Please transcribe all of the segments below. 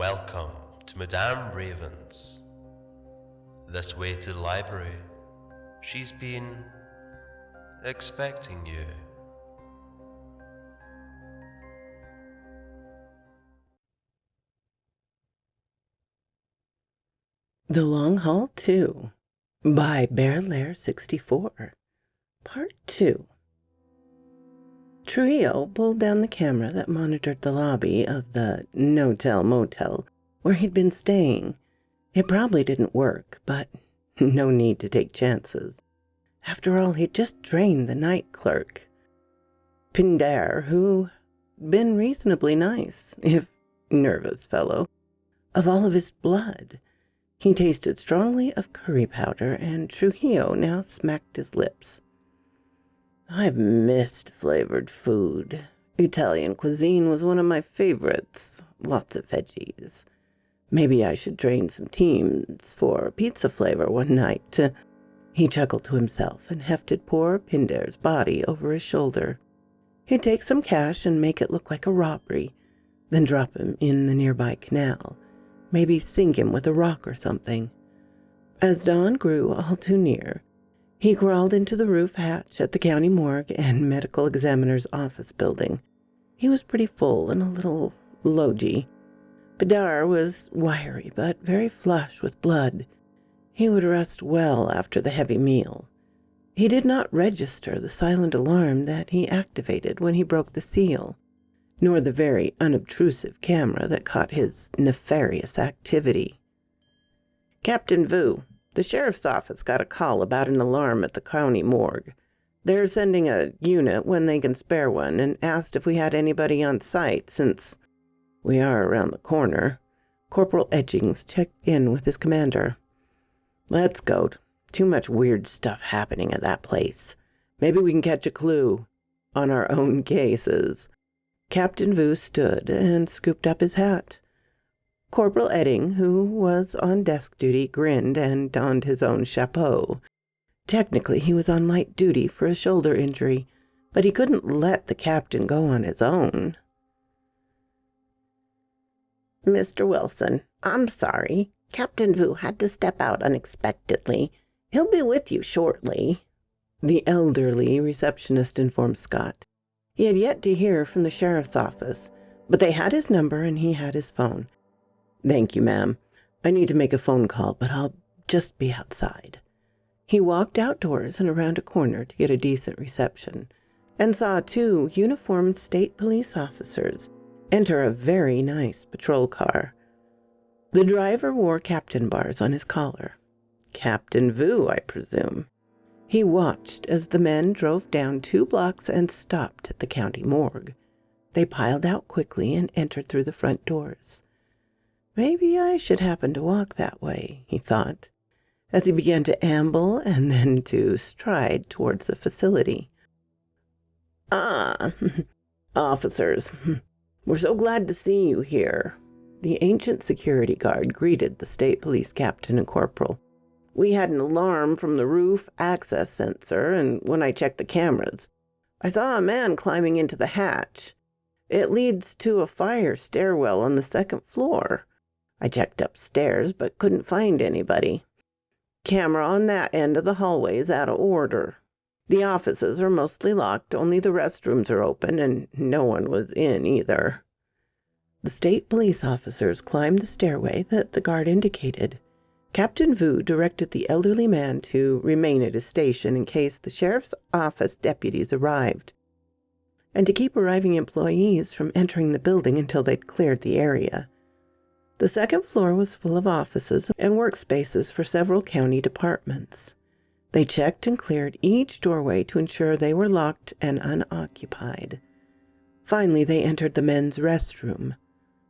Welcome to Madame Raven's. This way to the library. She's been expecting you. The Long Haul 2 by Bear Lair 64, Part 2. Trujillo pulled down the camera that monitored the lobby of the no-tell motel where he'd been staying. It probably didn't work, but no need to take chances. After all, he'd just drained the night clerk, Pinder, who'd been reasonably nice, if nervous fellow, of all of his blood. He tasted strongly of curry powder, and Trujillo now smacked his lips. I've missed flavored food. Italian cuisine was one of my favorites. Lots of veggies. Maybe I should train some teams for pizza flavor one night. He chuckled to himself and hefted poor Pinder's body over his shoulder. He'd take some cash and make it look like a robbery, then drop him in the nearby canal. Maybe sink him with a rock or something. As dawn grew all too near, he crawled into the roof hatch at the county morgue and medical examiner's office building. He was pretty full and a little logy. Bidar was wiry but very flush with blood. He would rest well after the heavy meal. He did not register the silent alarm that he activated when he broke the seal, nor the very unobtrusive camera that caught his nefarious activity. Captain Vu, the sheriff's office got a call about an alarm at the county morgue. They're sending a unit when they can spare one and asked if we had anybody on site since we are around the corner. Corporal Edgings checked in with his commander. Let's go. Too much weird stuff happening at that place. Maybe we can catch a clue on our own cases. Captain Vu stood and scooped up his hat. Corporal Edding, who was on desk duty, grinned and donned his own chapeau. Technically, he was on light duty for a shoulder injury, but he couldn't let the captain go on his own. Mr. Wilson, I'm sorry. Captain Vu had to step out unexpectedly. He'll be with you shortly, the elderly receptionist informed Scott. He had yet to hear from the sheriff's office, but they had his number and he had his phone. Thank you, ma'am. I need to make a phone call, but I'll just be outside. He walked outdoors and around a corner to get a decent reception, and saw two uniformed state police officers enter a very nice patrol car. The driver wore captain bars on his collar. Captain Vu, I presume. He watched as the men drove down 2 blocks and stopped at the county morgue. They piled out quickly and entered through the front doors. Maybe I should happen to walk that way, he thought, as he began to amble and then to stride towards the facility. Officers, we're so glad to see you here. The ancient security guard greeted the state police captain and corporal. We had an alarm from the roof access sensor, and when I checked the cameras, I saw a man climbing into the hatch. It leads to a fire stairwell on the 2nd floor. I checked upstairs, but couldn't find anybody. Camera on that end of the hallway is out of order. The offices are mostly locked, only the restrooms are open, and no one was in either. The state police officers climbed the stairway that the guard indicated. Captain Vu directed the elderly man to remain at his station in case the sheriff's office deputies arrived, and to keep arriving employees from entering the building until they'd cleared the area. The 2nd floor was full of offices and workspaces for several county departments. They checked and cleared each doorway to ensure they were locked and unoccupied. Finally, they entered the men's restroom.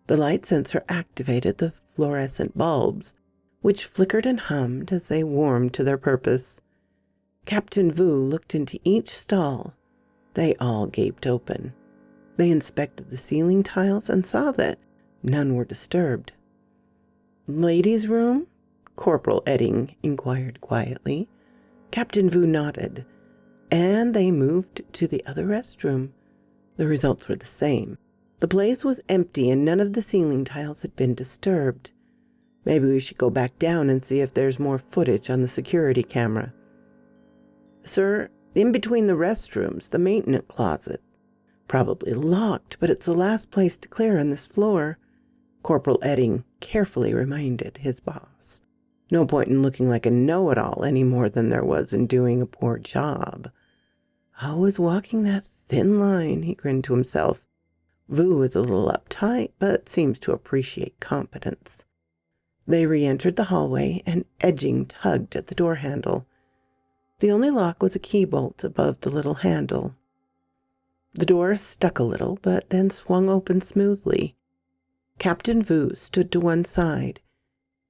The light sensor activated the fluorescent bulbs, which flickered and hummed as they warmed to their purpose. Captain Vu looked into each stall. They all gaped open. They inspected the ceiling tiles and saw that none were disturbed. Ladies' room? Corporal Edding inquired quietly. Captain Vu nodded, and they moved to the other restroom. The results were the same. The place was empty and none of the ceiling tiles had been disturbed. Maybe we should go back down and see if there's more footage on the security camera. Sir, in between the restrooms, the maintenance closet. Probably locked, but it's the last place to clear on this floor, Corporal Edding carefully reminded his boss. No point in looking like a know-it-all any more than there was in doing a poor job. Always walking that thin line, he grinned to himself. Vu is a little uptight, but seems to appreciate competence. They re-entered the hallway, and Edging tugged at the door handle. The only lock was a key bolt above the little handle. The door stuck a little, but then swung open smoothly. Captain Vu stood to one side,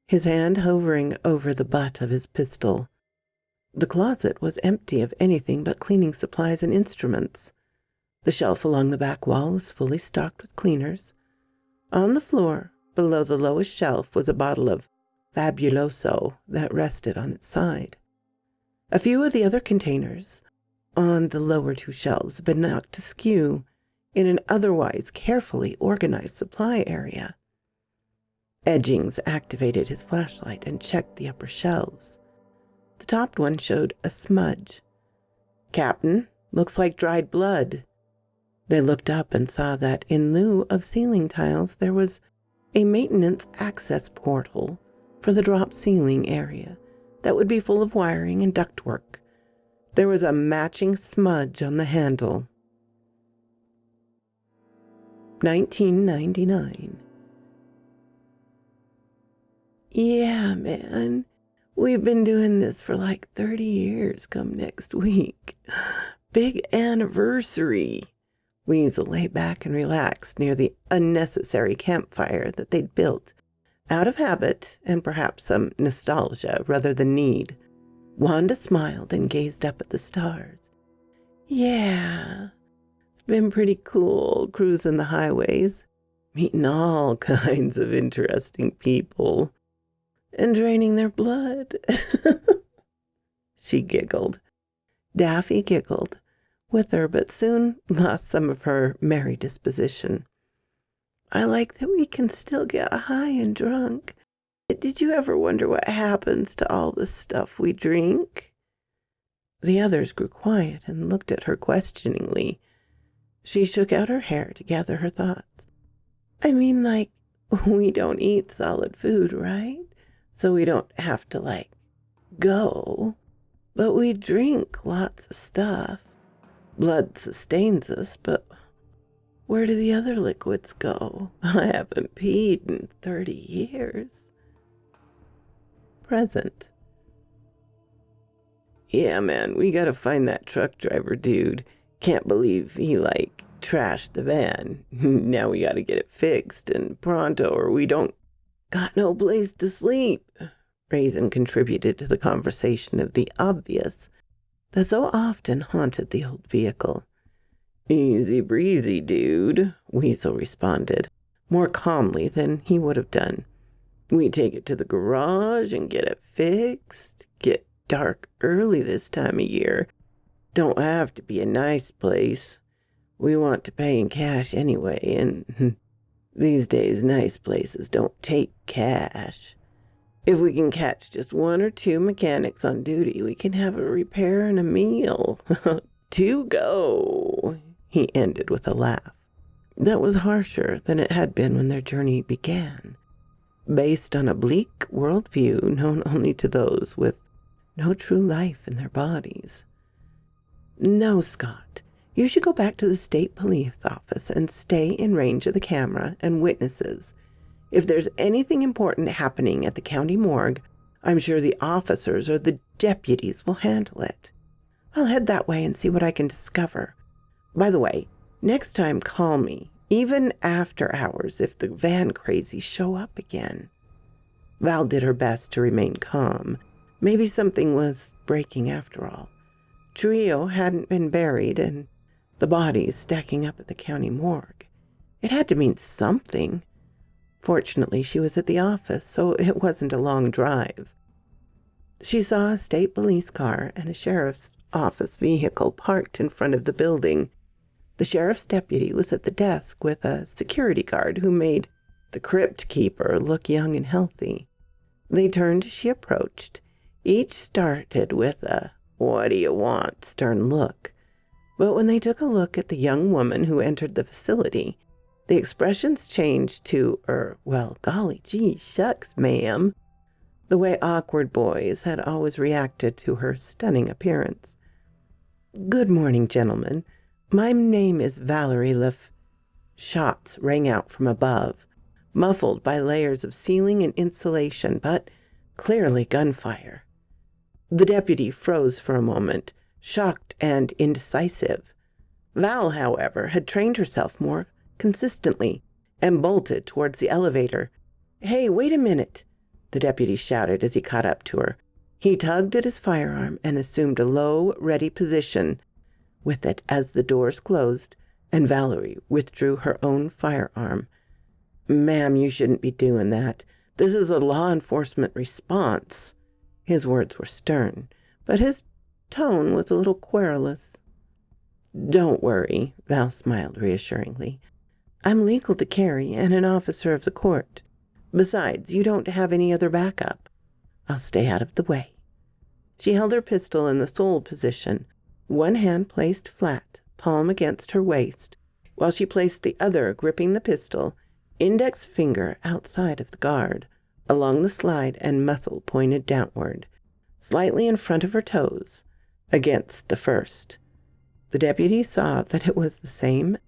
his hand hovering over the butt of his pistol. The closet was empty of anything but cleaning supplies and instruments. The shelf along the back wall was fully stocked with cleaners. On the floor, below the lowest shelf, was a bottle of Fabuloso that rested on its side. A few of the other containers on the lower two shelves had been knocked askew in an otherwise carefully organized supply area. Edgings activated his flashlight and checked the upper shelves. The top one showed a smudge. "Captain, looks like dried blood." They looked up and saw that in lieu of ceiling tiles, there was a maintenance access portal for the drop ceiling area that would be full of wiring and ductwork. There was a matching smudge on the handle. 1999. Yeah, man. We've been doing this for like 30 years come next week. Big anniversary. Weasel lay back and relaxed near the unnecessary campfire that they'd built, out of habit and perhaps some nostalgia rather than need. Wanda smiled and gazed up at the stars. Yeah, it's been pretty cool cruising the highways, meeting all kinds of interesting people, and draining their blood. She giggled. Daffy giggled with her, but soon lost some of her merry disposition. I like that we can still get high and drunk. Did you ever wonder what happens to all the stuff we drink? The others grew quiet and looked at her questioningly. She shook out her hair to gather her thoughts. I mean, like, we don't eat solid food, right? So we don't have to, go. But we drink lots of stuff. Blood sustains us, but where do the other liquids go? I haven't peed in 30 years. Present. Yeah, man, we gotta find that truck driver dude. Can't believe he, trashed the van. Now we gotta get it fixed, and pronto, or we don't got no place to sleep. Raisin contributed to the conversation of the obvious that so often haunted the old vehicle. Easy breezy, dude, Weasel responded, more calmly than he would have done. We take it to the garage and get it fixed. Get dark early this time of year. Don't have to be a nice place. We want to pay in cash anyway, and these days nice places don't take cash. If we can catch just one or two mechanics on duty, we can have a repair and a meal. To go, he ended with a laugh. That was harsher than it had been when their journey began, based on a bleak worldview known only to those with no true life in their bodies. No, Scott, you should go back to the state police office and stay in range of the camera and witnesses. If there's anything important happening at the county morgue, I'm sure the officers or the deputies will handle it. I'll head that way and see what I can discover. By the way, next time call me, even after hours, if the van crazies show up again. Val did her best to remain calm. Maybe something was breaking after all. Trio hadn't been buried, and the bodies stacking up at the county morgue. It had to mean something. Fortunately, she was at the office, so it wasn't a long drive. She saw a state police car and a sheriff's office vehicle parked in front of the building. The sheriff's deputy was at the desk with a security guard who made the crypt keeper look young and healthy. They turned as she approached. Each started with a "what do you want?" stern look. But when they took a look at the young woman who entered the facility, the expressions changed to, well, golly gee, shucks, ma'am, the way awkward boys had always reacted to her stunning appearance. "Good morning, gentlemen. My name is Valerie Lef—" Shots rang out from above, muffled by layers of ceiling and insulation, but clearly gunfire. The deputy froze for a moment, shocked and indecisive. Val, however, had trained herself more consistently and bolted towards the elevator. "Hey, wait a minute," the deputy shouted as he caught up to her. He tugged at his firearm and assumed a low, ready position with it as the doors closed and Valerie withdrew her own firearm. "Ma'am, you shouldn't be doing that. This is a law enforcement response." His words were stern, but his tone was a little querulous. "Don't worry," Val smiled reassuringly. "I'm legal to carry and an officer of the court. Besides, you don't have any other backup. I'll stay out of the way." She held her pistol in the sole position, one hand placed flat, palm against her waist, while she placed the other gripping the pistol, index finger outside of the guard, along the slide and muzzle pointed downward, slightly in front of her toes, against the first. The deputy saw that it was the same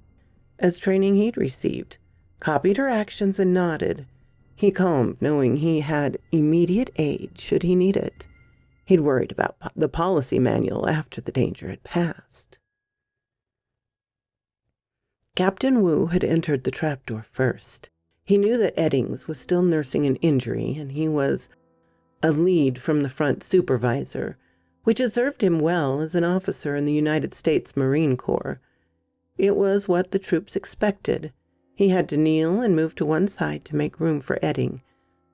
as training he'd received, copied her actions and nodded. He calmed, knowing he had immediate aid should he need it. He'd worried about the policy manual after the danger had passed. Captain Wu had entered the trapdoor first. He knew that Eddings was still nursing an injury, and he was a lead from the front supervisor, which had served him well as an officer in the United States Marine Corps. It was what the troops expected. He had to kneel and move to one side to make room for Edding.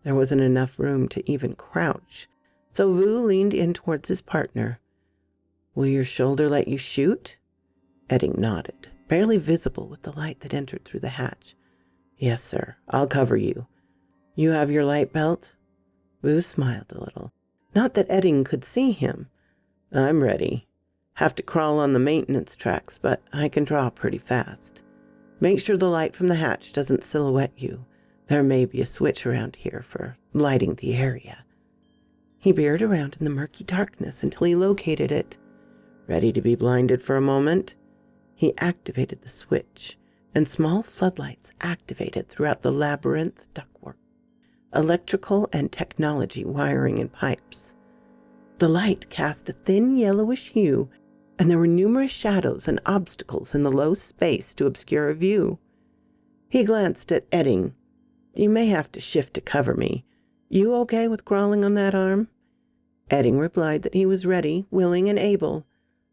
There wasn't enough room to even crouch, so Wu leaned in towards his partner. "Will your shoulder let you shoot?" Edding nodded, barely visible with the light that entered through the hatch. "Yes, sir. I'll cover you. You have your light belt?" Wu smiled a little. Not that Edding could see him. "I'm ready. Have to crawl on the maintenance tracks, but I can draw pretty fast. Make sure the light from the hatch doesn't silhouette you. There may be a switch around here for lighting the area." He peered around in the murky darkness until he located it. Ready to be blinded for a moment? He activated the switch, and small floodlights activated throughout the labyrinth ductwork, electrical and technology wiring and pipes. The light cast a thin yellowish hue, and there were numerous shadows and obstacles in the low space to obscure a view. He glanced at Edding. "You may have to shift to cover me. You okay with crawling on that arm?" Edding replied that he was ready, willing, and able.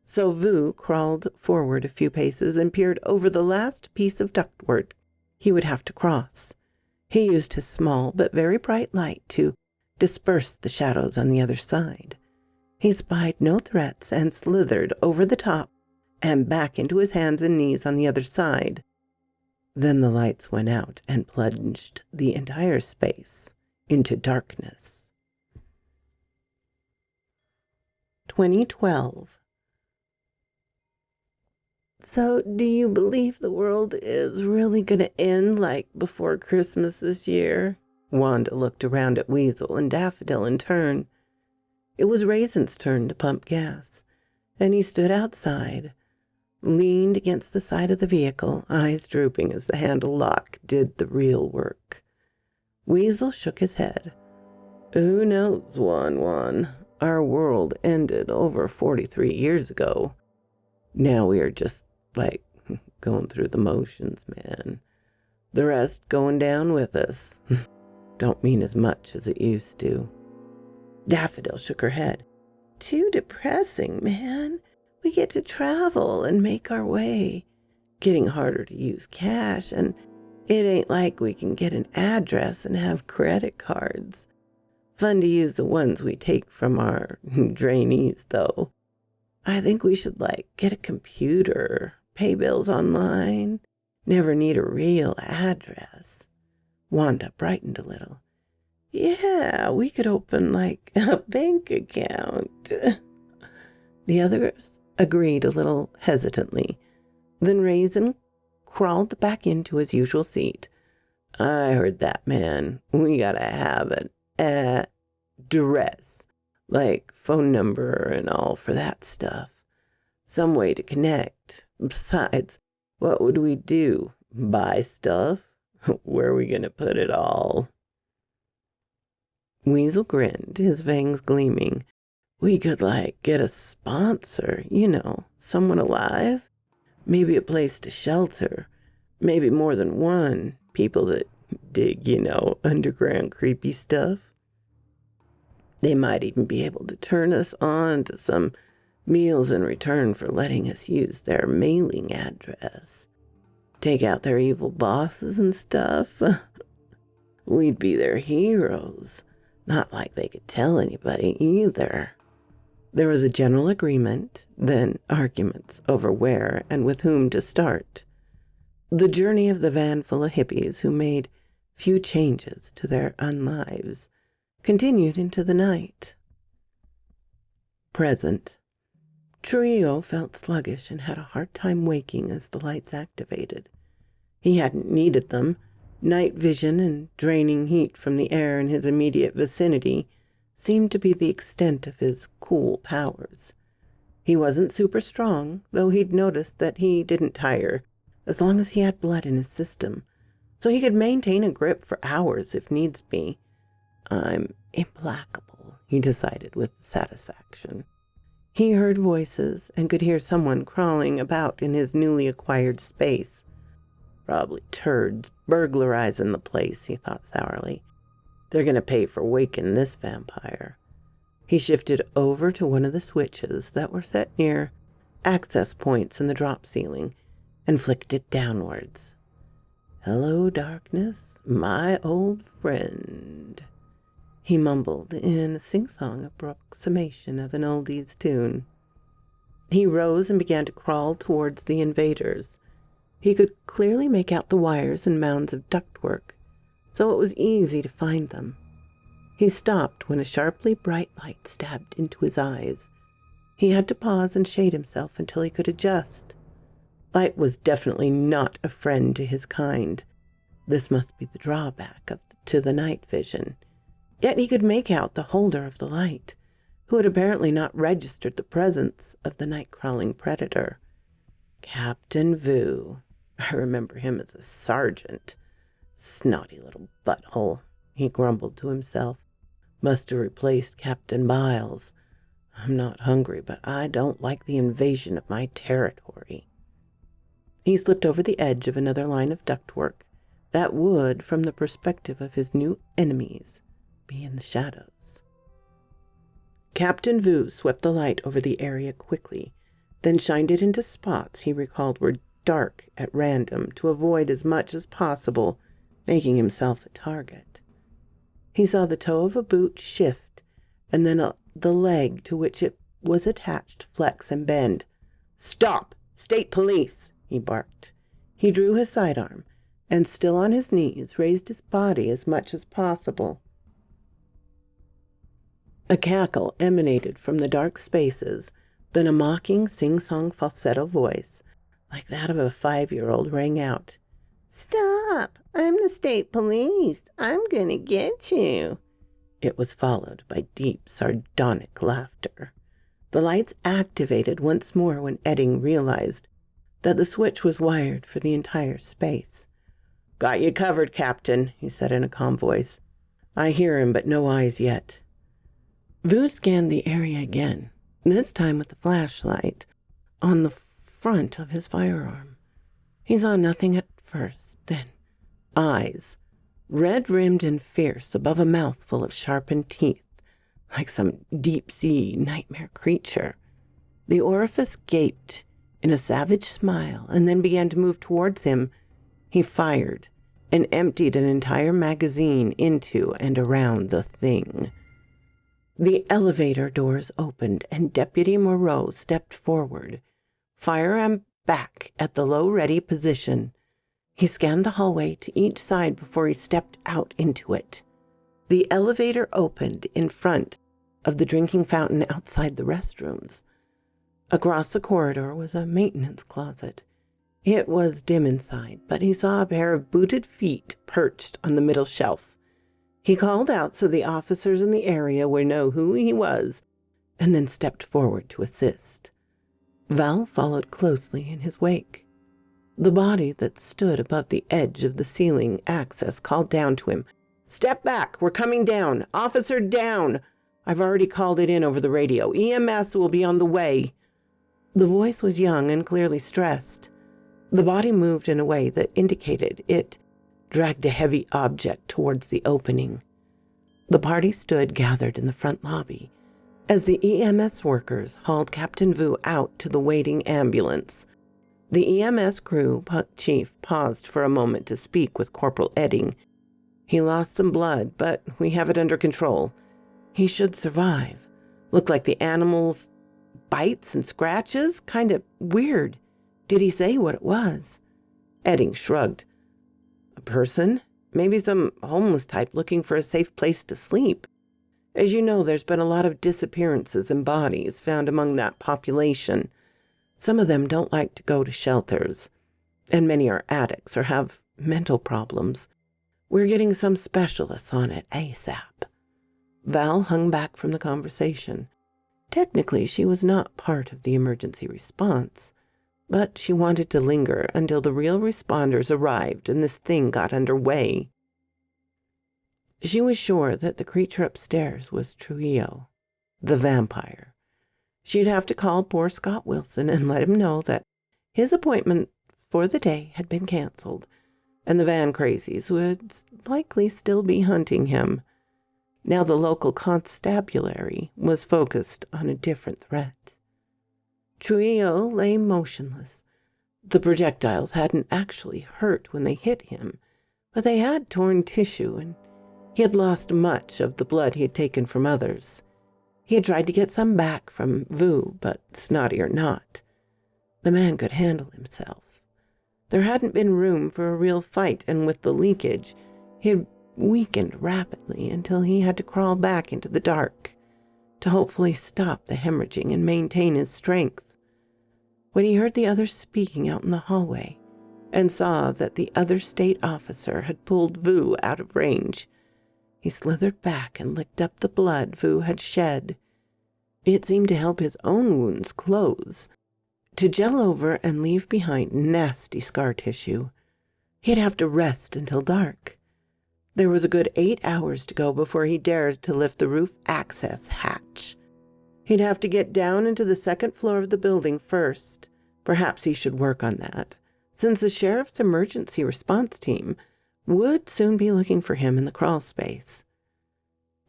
So Wu crawled forward a few paces and peered over the last piece of ductwork he would have to cross. He used his small but very bright light to disperse the shadows on the other side. He spied no threats and slithered over the top and back into his hands and knees on the other side. Then the lights went out and plunged the entire space into darkness. 2012. "So, do you believe the world is really going to end like before Christmas this year?" Wanda looked around at Weasel and Daffodil in turn. It was Raisin's turn to pump gas, and he stood outside, leaned against the side of the vehicle, eyes drooping as the handle lock did the real work. Weasel shook his head. "Who knows, Wan? Our world ended over 43 years ago. Now we are just going through the motions, man. The rest going down with us. Don't mean as much as it used to." Daffodil shook her head. "Too depressing, man. We get to travel and make our way. Getting harder to use cash, and it ain't like we can get an address and have credit cards. Fun to use the ones we take from our trainees, though. I think we should, get a computer, pay bills online, never need a real address. Wanda brightened a little. Yeah, we could open like a bank account. The others agreed a little hesitantly. Then Raisin crawled back into his usual seat. I heard that, man. We gotta have an address, like phone number and all for that stuff. Some way to connect. Besides, what would we do? Buy stuff? Where are we gonna put it all? Weasel grinned, his fangs gleaming. We could, get a sponsor, someone alive. Maybe a place to shelter. Maybe more than one. People that dig, underground creepy stuff. They might even be able to turn us on to some meals in return for letting us use their mailing address. Take out their evil bosses and stuff. We'd be their heroes. Not like they could tell anybody either. There was a general agreement, then arguments over where and with whom to start. The journey of the van full of hippies who made few changes to their unlives continued into the night. Present. Trio felt sluggish and had a hard time waking as the lights activated. He hadn't needed them. Night vision and draining heat from the air in his immediate vicinity seemed to be the extent of his cool powers. He wasn't super strong, though he'd noticed that he didn't tire as long as he had blood in his system, so he could maintain a grip for hours if needs be. I'm implacable, he decided with satisfaction. He heard voices and could hear someone crawling about in his newly acquired space. Probably turds burglarizing the place, he thought sourly. They're going to pay for waking this vampire. He shifted over to one of the switches that were set near access points in the drop ceiling and flicked it downwards. Hello, darkness, my old friend, he mumbled in a sing-song approximation of an oldies tune. He rose and began to crawl towards the invaders. He could clearly make out the wires and mounds of ductwork, so it was easy to find them. He stopped when a sharply bright light stabbed into his eyes. He had to pause and shade himself until he could adjust. Light was definitely not a friend to his kind. This must be the drawback to the night vision. Yet he could make out the holder of the light, who had apparently not registered the presence of the night-crawling predator. Captain Vu. I remember him as a sergeant. Snotty little butthole, he grumbled to himself. Must have replaced Captain Biles. I'm not hungry, but I don't like the invasion of my territory. He slipped over the edge of another line of ductwork that would, from the perspective of his new enemies, be in the shadows. Captain Vu swept the light over the area quickly, then shined it into spots he recalled were dark at random to avoid as much as possible making himself a target. He saw the toe of a boot shift, and then the leg to which it was attached flex and bend. Stop! State police! He barked. He drew his sidearm, and still on his knees, raised his body as much as possible. A cackle emanated from the dark spaces, then a mocking sing-song falsetto voice, like that of a 5-year-old, rang out. Stop! I'm the state police. I'm gonna get you. It was followed by deep, sardonic laughter. The lights activated once more when Edding realized that the switch was wired for the entire space. Got you covered, Captain, he said in a calm voice. I hear him, but no eyes yet. Vu scanned the area again, this time with the flashlight on the front of his firearm. He saw nothing at first, then eyes, red-rimmed and fierce above a mouth full of sharpened teeth, like some deep-sea nightmare creature. The orifice gaped in a savage smile and then began to move towards him. He fired and emptied an entire magazine into and around the thing. The elevator doors opened and Deputy Moreau stepped forward. Fire back at the low-ready position. He scanned the hallway to each side before he stepped out into it. The elevator opened in front of the drinking fountain outside the restrooms. Across the corridor was a maintenance closet. It was dim inside, but he saw a pair of booted feet perched on the middle shelf. He called out so the officers in the area would know who he was, and then stepped forward to assist. Val followed closely in his wake. The body that stood above the edge of the ceiling access called down to him, "Step back, we're coming down. Officer down. I've already called it in over the radio. EMS will be on the way." The voice was young and clearly stressed. The body moved in a way that indicated it dragged a heavy object towards the opening. The party stood gathered in the front lobby as the EMS workers hauled Captain Vu out to the waiting ambulance. The EMS crew chief paused for a moment to speak with Corporal Edding. "He lost some blood, but we have it under control. He should survive. Looked like the animal's bites and scratches. Kind of weird. Did he say what it was?" Edding shrugged. "A person? Maybe some homeless type looking for a safe place to sleep. As you know, there's been a lot of disappearances and bodies found among that population. Some of them don't like to go to shelters, and many are addicts or have mental problems. We're getting some specialists on it ASAP." Val hung back from the conversation. Technically, she was not part of the emergency response, but she wanted to linger until the real responders arrived and this thing got underway. She was sure that the creature upstairs was Trujillo, the vampire. She'd have to call poor Scott Wilson and let him know that his appointment for the day had been canceled, and the Van Crazies would likely still be hunting him. Now the local constabulary was focused on a different threat. Trujillo lay motionless. The projectiles hadn't actually hurt when they hit him, but they had torn tissue, and he had lost much of the blood he had taken from others. He had tried to get some back from Vu, but snotty or not, the man could handle himself. There hadn't been room for a real fight, and with the leakage, he had weakened rapidly until he had to crawl back into the dark to hopefully stop the hemorrhaging and maintain his strength. When he heard the others speaking out in the hallway and saw that the other state officer had pulled Vu out of range, he slithered back and licked up the blood Vu had shed. It seemed to help his own wounds close, to gel over and leave behind nasty scar tissue. He'd have to rest until dark. There was a good 8 hours to go before he dared to lift the roof access hatch. He'd have to get down into the second floor of the building first. Perhaps he should work on that, since the sheriff's emergency response team would soon be looking for him in the crawl space.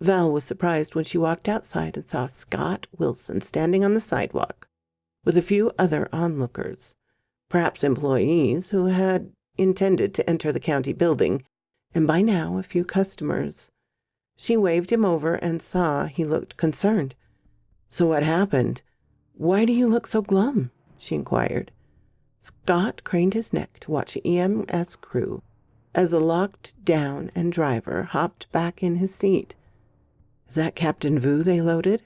Val was surprised when she walked outside and saw Scott Wilson standing on the sidewalk with a few other onlookers, perhaps employees who had intended to enter the county building, and by now a few customers. She waved him over and saw he looked concerned. "So what happened? Why do you look so glum?" she inquired. Scott craned his neck to watch the EMS crew as the locked down and driver hopped back in his seat. "Is that Captain Vu they loaded?"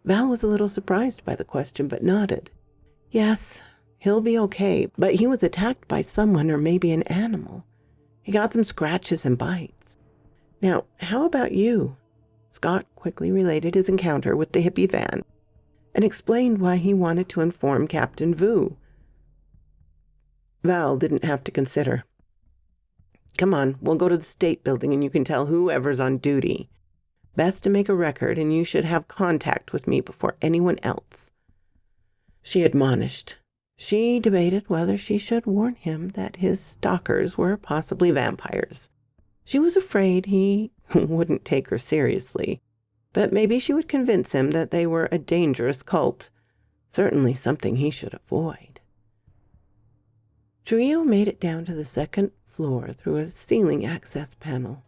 Val was a little surprised by the question, but nodded. "Yes, he'll be okay, but he was attacked by someone or maybe an animal. He got some scratches and bites. Now, how about you?" Scott quickly related his encounter with the hippie van and explained why he wanted to inform Captain Vu. Val didn't have to consider. "Come on, we'll go to the state building and you can tell whoever's on duty. Best to make a record, and you should have contact with me before anyone else," she admonished. She debated whether she should warn him that his stalkers were possibly vampires. She was afraid he wouldn't take her seriously, but maybe she would convince him that they were a dangerous cult, certainly something he should avoid. Trujillo made it down to the second floor through a ceiling access panel.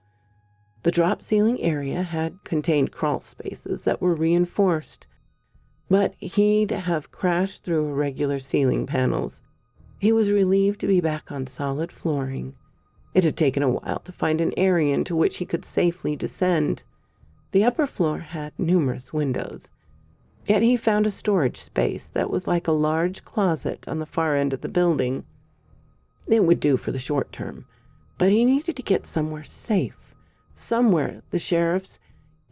The drop ceiling area had contained crawl spaces that were reinforced, but he'd have crashed through irregular ceiling panels He was relieved to be back on solid flooring. It had taken a while to find an area into which he could safely descend. The upper floor had numerous windows, yet he found a storage space that was like a large closet on the far end of the building. It would do for the short term, but he needed to get somewhere safe, somewhere the sheriff's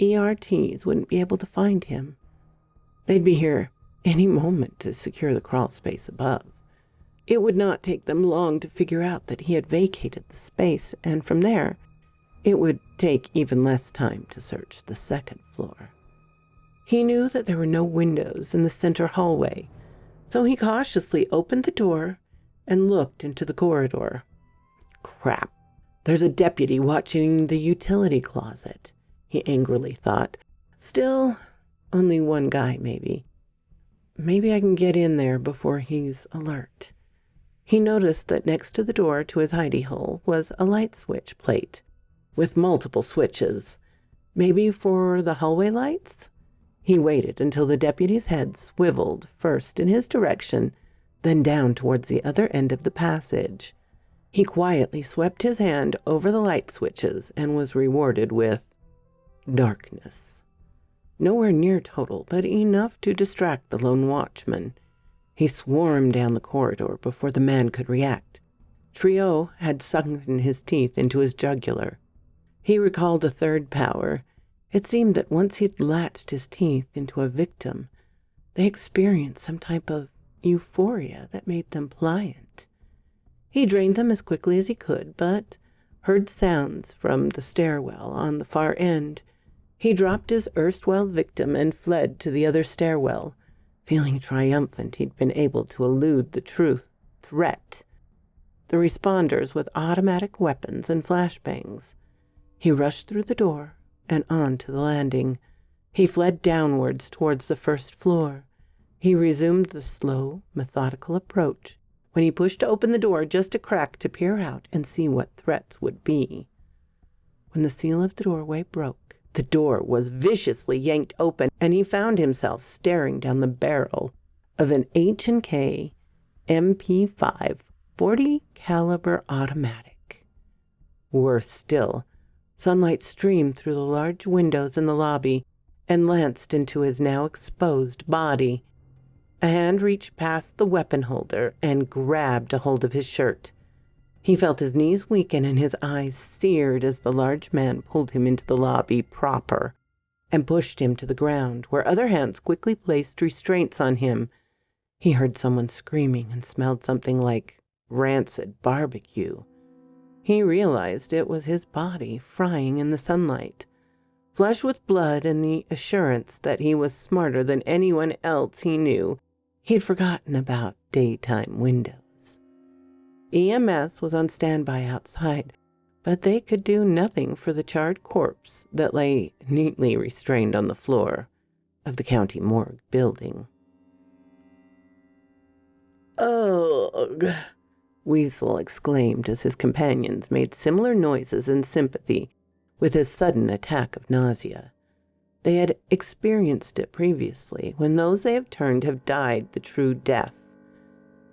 ERTs wouldn't be able to find him. They'd be here any moment to secure the crawl space above. It would not take them long to figure out that he had vacated the space, and from there, it would take even less time to search the second floor. He knew that there were no windows in the center hallway, so he cautiously opened the door and looked into the corridor. Crap, there's a deputy watching the utility closet, he angrily thought. Still, only one guy, maybe. Maybe I can get in there before he's alert. He noticed that next to the door to his hidey hole was a light switch plate with multiple switches. Maybe for the hallway lights? He waited until the deputy's head swiveled first in his direction, then down towards the other end of the passage. He quietly swept his hand over the light switches and was rewarded with darkness. Nowhere near total, but enough to distract the lone watchman. He swarmed down the corridor before the man could react. Trio had sunken his teeth into his jugular. He recalled a third power. It seemed that once he'd latched his teeth into a victim, they experienced some type of euphoria that made them pliant. He drained them as quickly as he could, but heard sounds from the stairwell on the far end. He dropped his erstwhile victim and fled to the other stairwell, feeling triumphant he'd been able to elude the true threat, the responders with automatic weapons and flashbangs. He rushed through the door and on to the landing. He fled downwards towards the first floor. He resumed the slow, methodical approach when he pushed open the door just a crack to peer out and see what threats would be. When the seal of the doorway broke, the door was viciously yanked open, and he found himself staring down the barrel of an H&K MP5 .40 caliber automatic. Worse still, sunlight streamed through the large windows in the lobby and lanced into his now exposed body. A hand reached past the weapon holder and grabbed a hold of his shirt. He felt his knees weaken and his eyes seared as the large man pulled him into the lobby proper and pushed him to the ground, where other hands quickly placed restraints on him. He heard someone screaming and smelled something like rancid barbecue. He realized it was his body frying in the sunlight. Flush with blood and the assurance that he was smarter than anyone else he knew, he'd forgotten about daytime windows. EMS was on standby outside, but they could do nothing for the charred corpse that lay neatly restrained on the floor of the county morgue building. "Ugh!" Weasel exclaimed as his companions made similar noises in sympathy with his sudden attack of nausea. They had experienced it previously, when those they have turned have died the true death.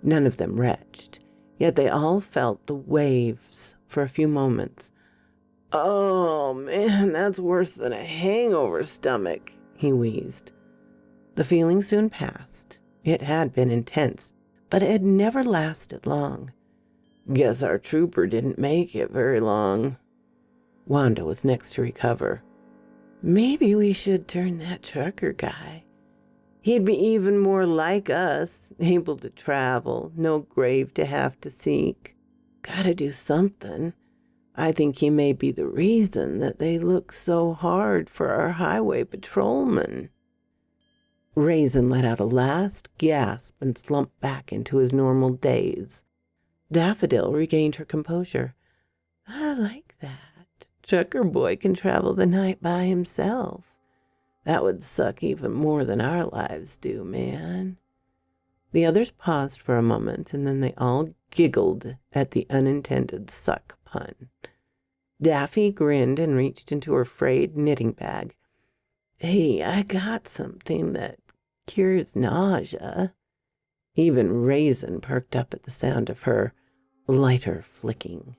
None of them retched, yet they all felt the waves for a few moments. "Oh, man, that's worse than a hangover stomach," he wheezed. The feeling soon passed. It had been intense, but it had never lasted long. "Guess our trooper didn't make it very long." Wanda was next to recover. "Maybe we should turn that trucker guy. He'd be even more like us, able to travel, no grave to have to seek. Gotta do something. I think he may be the reason that they look so hard for our highway patrolman." Raisin let out a last gasp and slumped back into his normal daze. Daffodil regained her composure. "I like that. Trucker boy can travel the night by himself. That would suck even more than our lives do, man." The others paused for a moment, and then they all giggled at the unintended suck pun. Daffy grinned and reached into her frayed knitting bag. "Hey, I got something that cures nausea." Even Raisin perked up at the sound of her lighter flicking.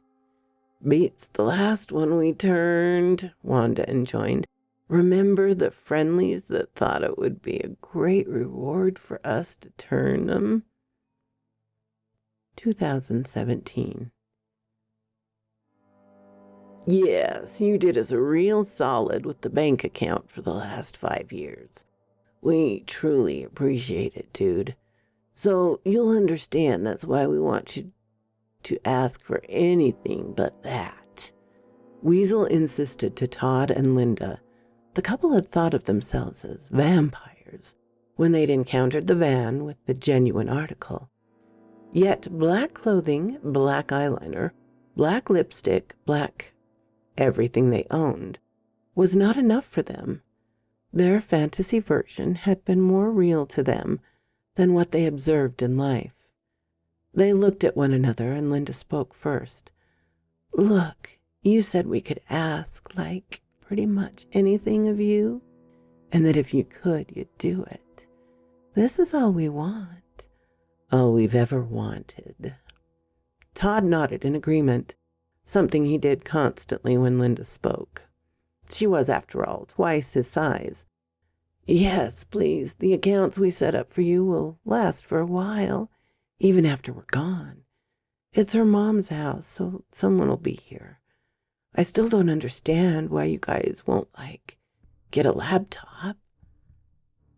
"Beats the last one we turned," Wanda enjoined. "Remember the friendlies that thought it would be a great reward for us to turn them?" 2017. "Yes, you did us a real solid with the bank account for the last 5 years. We truly appreciate it, dude. So you'll understand that's why we want you to ask for anything but that." Weasel insisted to Todd and Linda. The couple had thought of themselves as vampires when they'd encountered the van with the genuine article. Yet black clothing, black eyeliner, black lipstick, black everything they owned was not enough for them. Their fantasy version had been more real to them than what they observed in life. They looked at one another, and Linda spoke first. "Look, you said we could ask, like, pretty much anything of you, and that if you could, you'd do it. This is all we want, all we've ever wanted." Todd nodded in agreement, something he did constantly when Linda spoke. She was, after all, twice his size. "Yes, please, the accounts we set up for you will last for a while, even after we're gone. It's her mom's house, so someone will be here. I still don't understand why you guys won't, get a laptop."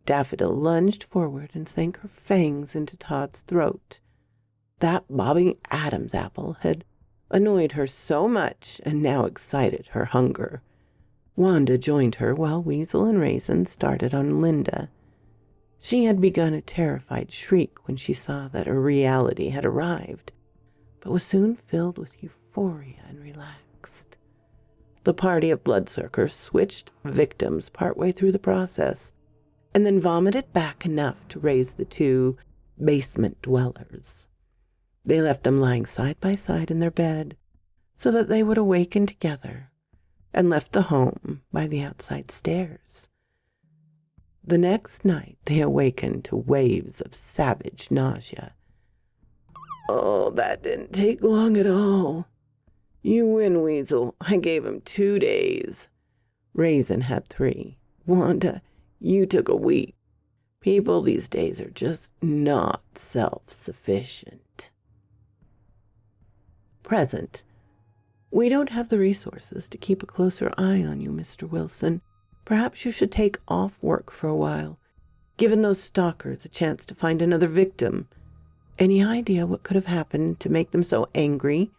Daffodil lunged forward and sank her fangs into Todd's throat. That bobbing Adam's apple had annoyed her so much and now excited her hunger. Wanda joined her while Weasel and Raisin started on Linda. She had begun a terrified shriek when she saw that a reality had arrived, but was soon filled with euphoria and relaxed. The party of bloodsuckers switched victims partway through the process, and then vomited back enough to raise the two basement dwellers. They left them lying side by side in their bed so that they would awaken together, and left the home by the outside stairs. The next night they awakened to waves of savage nausea. "Oh, that didn't take long at all. You win, Weasel. I gave him 2 days. Raisin had 3. Wanda, you took a week. People these days are just not self-sufficient." Present. "We don't have the resources to keep a closer eye on you, Mr. Wilson. Perhaps you should take off work for a while, giving those stalkers a chance to find another victim. Any idea what could have happened to make them so angry?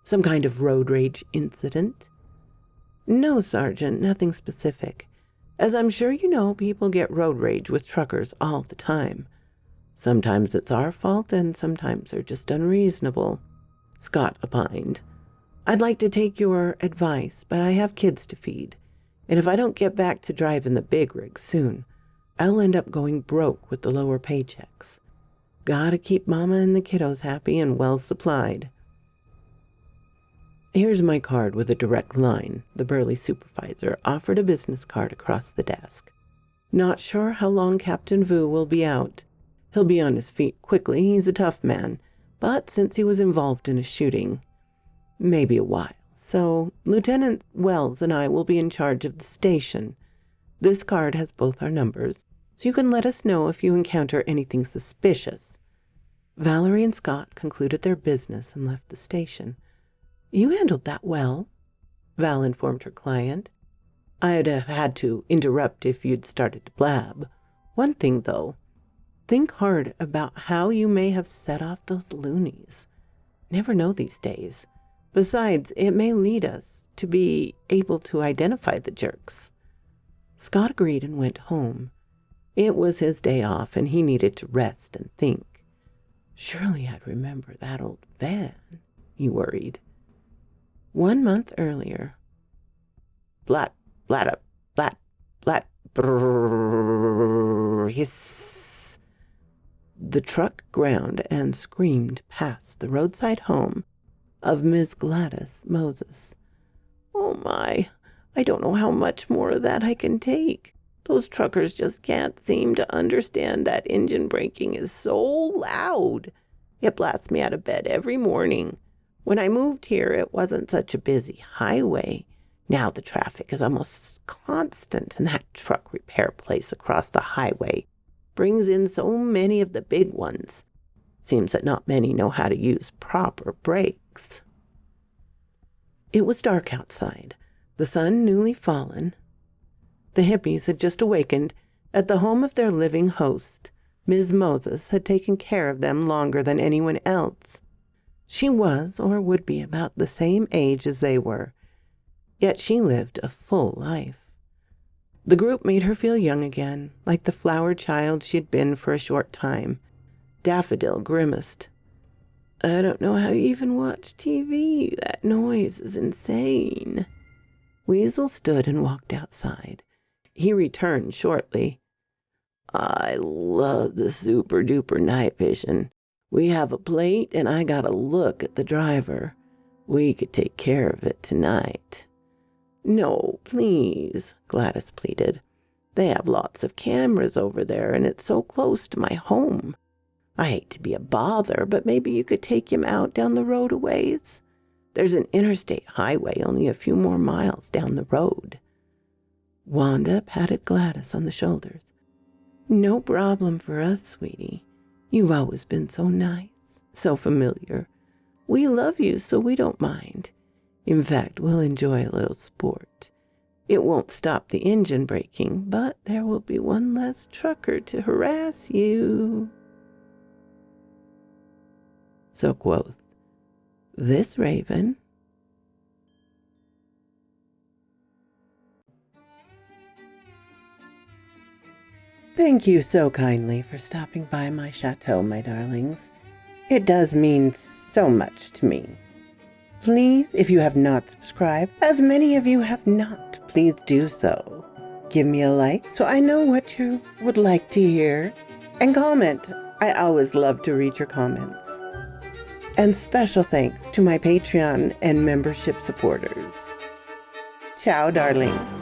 Some kind of road rage incident?" "No, Sergeant, nothing specific. As I'm sure you know, people get road rage with truckers all the time. Sometimes it's our fault, and sometimes they're just unreasonable," Scott opined. "I'd like to take your advice, but I have kids to feed, and if I don't get back to driving the big rig soon, I'll end up going broke with the lower paychecks. Gotta keep Mama and the kiddos happy and well supplied." "Here's my card with a direct line." The burly supervisor offered a business card across the desk. "Not sure how long Captain Vu will be out. He'll be on his feet quickly. He's a tough man, but since he was involved in a shooting, maybe a while. So Lieutenant Wells and I will be in charge of the station. This card has both our numbers, so you can let us know if you encounter anything suspicious." Valerie and Scott concluded their business and left the station. "You handled that well," Val informed her client. "I'd have had to interrupt if you'd started to blab. One thing, though. Think hard about how you may have set off those loonies. Never know these days. Besides, it may lead us to be able to identify the jerks." Scott agreed and went home. It was his day off, and he needed to rest and think. Surely I'd remember that old van, he worried. 1 month earlier. Blat, blat, blat, blat, brrrr, hiss. The truck ground and screamed past the roadside home of Miss Gladys Moses. "Oh my, I don't know how much more of that I can take. Those truckers just can't seem to understand that engine braking is so loud. It blasts me out of bed every morning. When I moved here, it wasn't such a busy highway. Now the traffic is almost constant, and that truck repair place across the highway brings in so many of the big ones. Seems that not many know how to use proper brakes. It was dark outside, the sun newly fallen. The hippies had just awakened at the home of their living host. Ms. Moses had taken care of them longer than anyone else. She was, or would be, about the same age as they were, yet she lived a full life. The group made her feel young again, like the flower child she had been for a short time. Daffodil grimaced. "I don't know how you even watch TV. That noise is insane." Weasel stood and walked outside. He returned shortly. "I love the super-duper night vision. We have a plate, and I got a look at the driver. We could take care of it tonight." "No, please," Gladys pleaded. "They have lots of cameras over there, and it's so close to my home. I hate to be a bother, but maybe you could take him out down the road a ways. There's an interstate highway only a few more miles down the road." Wanda patted Gladys on the shoulders. "No problem for us, sweetie. You've always been so nice, so familiar. We love you, so we don't mind. In fact, we'll enjoy a little sport. It won't stop the engine braking, but there will be one less trucker to harass you." So quoth this raven. Thank you so kindly for stopping by my chateau, my darlings. It does mean so much to me. Please, if you have not subscribed, as many of you have not, please do so. Give me a like so I know what you would like to hear. And comment. I always love to read your comments. And special thanks to my Patreon and membership supporters. Ciao, darlings.